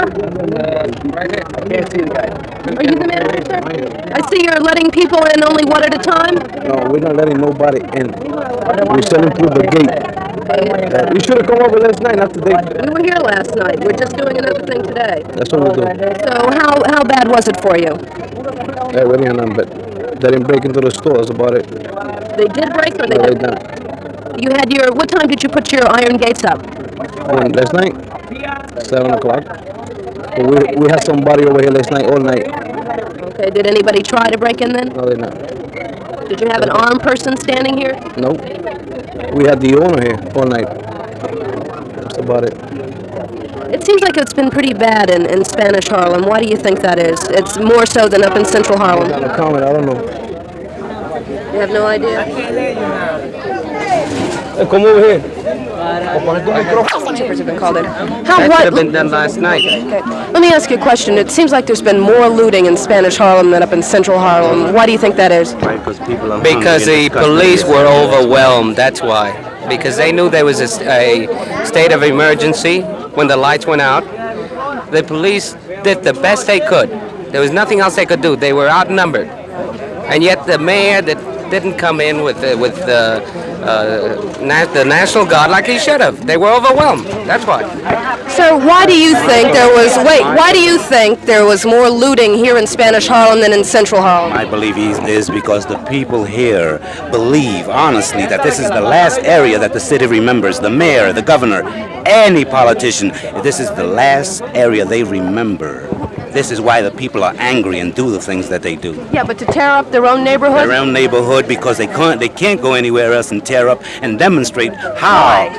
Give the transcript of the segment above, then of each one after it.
Right here. I can't see the guy. Are you the manager? I see you're letting people in only one at a time? No, we're not letting nobody in. We're selling through the gate. You should have come over last night, not today. We were here last night. We're just doing another thing today. That's what we're doing. So how bad was it for you? Yeah, we didn't know, but they didn't break into the store. That's about it. They did break or they No, they didn't? didn't. You had your, what time did you put your iron gates up? Last night, 7 o'clock. But we had somebody over here last night, all night. Okay, did anybody try to break in then? No, they not. Did you have an armed person standing here? Nope. We had the owner here all night. That's about it. It seems like it's been pretty bad in Spanish Harlem. Why do you think that is? It's more so than up in Central Harlem. I got a comment, I don't know. You have no idea? Hey, come over here. Been called in. That should have been done last night. Okay. Let me ask you a question. It seems like there's been more looting in Spanish Harlem than up in Central Harlem. Why do you think that is? Because the police were overwhelmed, that's why. Because they knew there was a state of emergency when the lights went out. The police did the best they could. There was nothing else they could do. They were outnumbered. And yet the mayor didn't come in with the National Guard like he should have. They were overwhelmed. That's why. So why do you think there was more looting here in Spanish Harlem than in Central Harlem? I believe it is because the people here believe honestly that this is the last area that the city remembers. The mayor, the governor, any politician, this is the last area they remember. This is why the people are angry and do the things that they do. Yeah, but to tear up their own neighborhood? Their own neighborhood, because they can't go anywhere else and tear up and demonstrate how.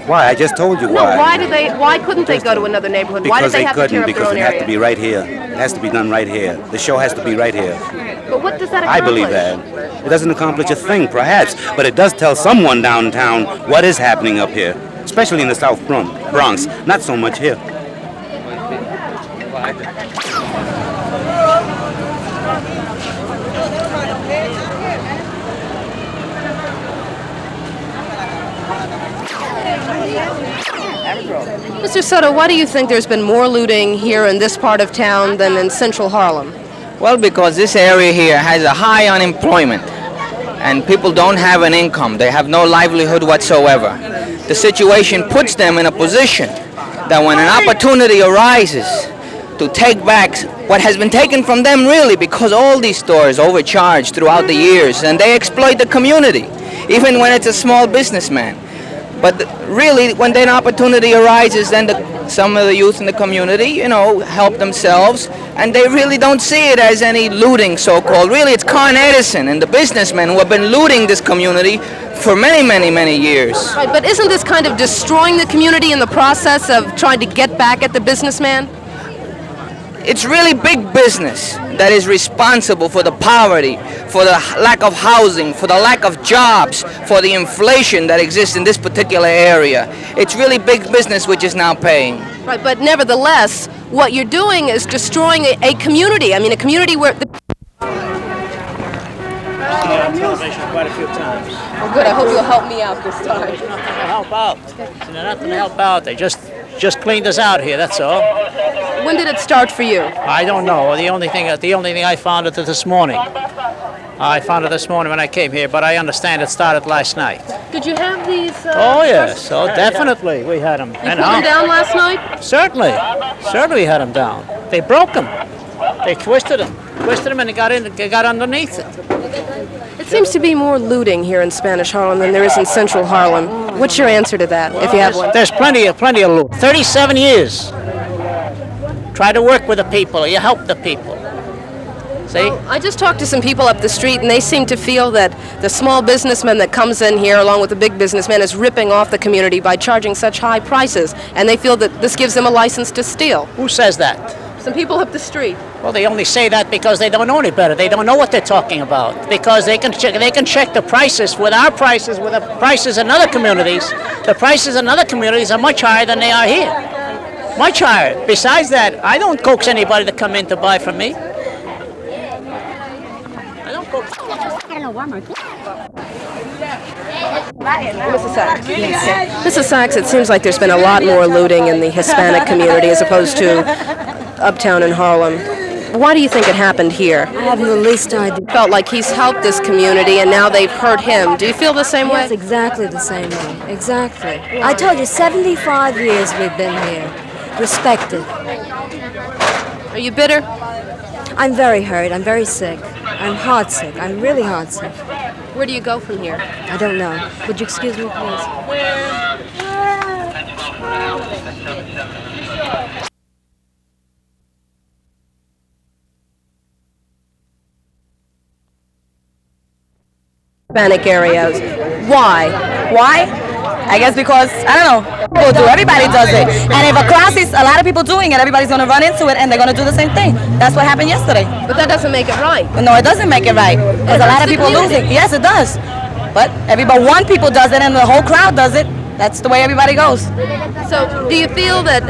Why? I just told you why. No, why couldn't they go to another neighborhood? Why did they have to tear up their own Because it area? has to be right here. It has to be done right here. The show has to be right here. But what does that I accomplish? believe that. It doesn't accomplish a thing, perhaps, but it does tell someone downtown what is happening up here, especially in the South Bronx. Not so much here. Mr. Soto, why do you think there's been more looting here in this part of town than in Central Harlem? Well, because this area here has a high unemployment and people don't have an income. They have no livelihood whatsoever. The situation puts them in a position that when an opportunity arises to take back what has been taken from them, really, because all these stores overcharge throughout the years and they exploit the community, even when it's a small businessman. But really, when an opportunity arises, then some of the youth in the community, help themselves, and they really don't see it as any looting, so-called. Really, it's Con Edison and the businessmen who have been looting this community for many, many, many years. Right, but isn't this kind of destroying the community in the process of trying to get back at the businessman? It's really big business that is responsible for the poverty, for the lack of housing, for the lack of jobs, for the inflation that exists in this particular area. It's really big business which is now paying. Right, but nevertheless, what you're doing is destroying a community. I mean, a community where... On television quite a few times. Well, good. I hope you'll help me out this time. There's nothing to help out. There's nothing to help out. They just cleaned us out here. That's all. When did it start for you? I don't know. The only thing I found it this morning. I found it this morning when I came here, but I understand it started last night. Did you have these? Oh yes, so definitely we had them. You put them down last night? Certainly we had them down. They broke them. They twisted them, and they got underneath it. It seems to be more looting here in Spanish Harlem than there is in Central Harlem. What's your answer to that, if you have one? There's plenty of loot. 37 years. Try to work with the people. You help the people. See? Well, I just talked to some people up the street, and they seem to feel that the small businessman that comes in here, along with the big businessman, is ripping off the community by charging such high prices, and they feel that this gives them a license to steal. Who says that? Some people up the street. Well, they only say that because they don't know any better. They don't know what they're talking about. Because they can check the prices with our prices, with the prices in other communities. The prices in other communities are much higher than they are here. Much higher. Besides that, I don't coax anybody to come in to buy from me. I don't coax. Mrs. Sachs. Mrs. Sachs, it seems like there's been a lot more looting in the Hispanic community as opposed to uptown in Harlem. Why do you think it happened here? I have the least idea. Felt like he's helped this community and now they've hurt him. Do you feel the same way? Yes, exactly the same way. Exactly. I told you, 75 years we've been here. Respected. Are you bitter? I'm very hurt. I'm very sick. I'm heartsick. I'm really heartsick. Where do you go from here? I don't know. Would you excuse me, please? Hispanic areas. Why? Why? I guess because, I don't know, people do. Everybody does it. And if a class is a lot of people doing it, everybody's going to run into it and they're going to do the same thing. That's what happened yesterday. But that doesn't make it right. No, it doesn't make it right. Because a lot of people lose it. Yes, it does. But one people does it and the whole crowd does it. That's the way everybody goes. So do you feel that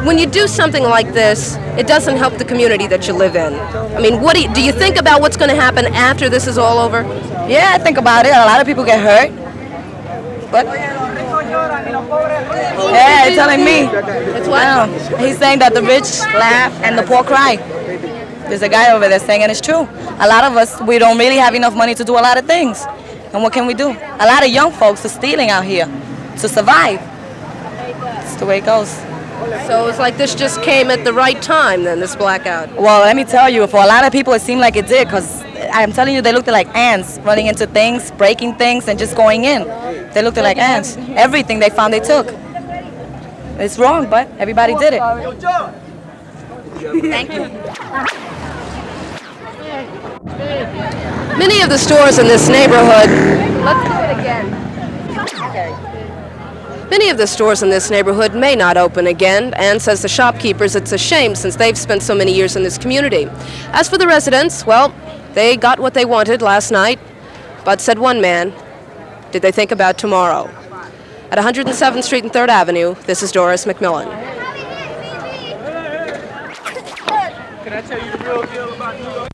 when you do something like this, it doesn't help the community that you live in? I mean, what do you think about what's going to happen after this is all over? Yeah, I think about it. A lot of people get hurt. But yeah, you're telling me. It's what? He's saying that the rich laugh and the poor cry. There's a guy over there saying, and it's true. A lot of us, we don't really have enough money to do a lot of things. And what can we do? A lot of young folks are stealing out here to survive. That's the way it goes. So it's like this just came at the right time then, this blackout. Well, let me tell you, for a lot of people it seemed like it did, because I'm telling you, they looked like ants running into things, breaking things, and just going in. They looked like ants. Everything they found, they took. It's wrong, but everybody did it. Thank you. Many of the stores in this neighborhood, let's do it again. Many of the stores in this neighborhood may not open again, and says the shopkeepers it's a shame since they've spent so many years in this community. As for the residents, well, they got what they wanted last night, but said one man, did they think about tomorrow? At 107th Street and 3rd Avenue, this is Doris McMillan. Can I tell you the real deal about New York?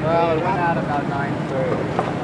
Well, it went out about 9:30.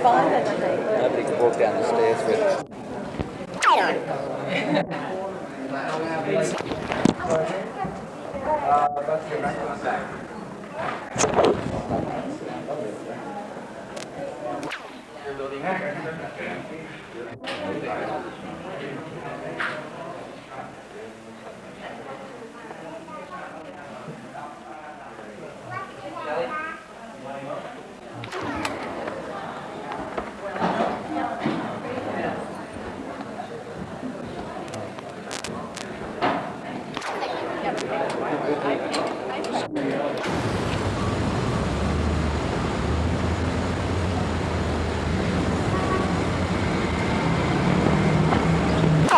Nobody could walk down the stairs with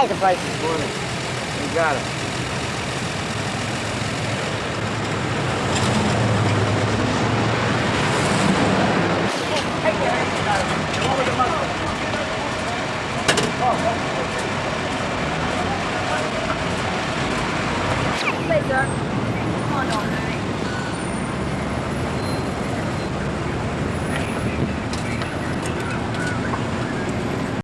The price is money. You got it. Please, sir. Come on,